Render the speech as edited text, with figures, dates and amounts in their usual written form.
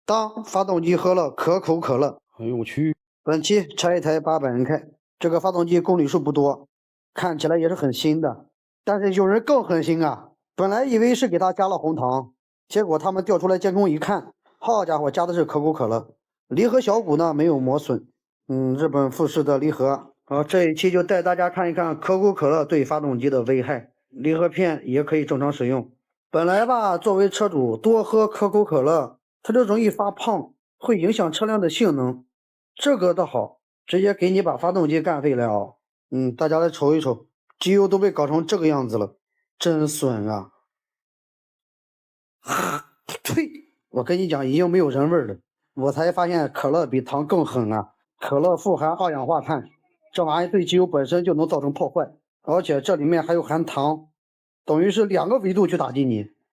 当发动机喝了可口可乐，哎呦我去！本期拆一台800人开，这个发动机公里数不多，看起来也是很新的，但是有人更狠心啊！本来以为是给它加了红糖，结果他们调出来监控一看，好家伙，加的是可口可乐，离合小骨呢没有磨损，日本富士的离合。好，这一期就带大家看一看可口可乐对发动机的危害，离合片也可以正常使用。本来吧，作为车主多喝可口可乐，它就容易发胖，会影响车辆的性能。这个倒好，直接给你把发动机干废了。大家来瞅一瞅，机油都被搞成这个样子了，真损啊！呸！我跟你讲，已经没有人味了。我才发现可乐比糖更狠啊！可乐富含二氧化碳，这玩意对机油本身就能造成破坏，而且这里面还有含糖，等于是2个维度去打击你。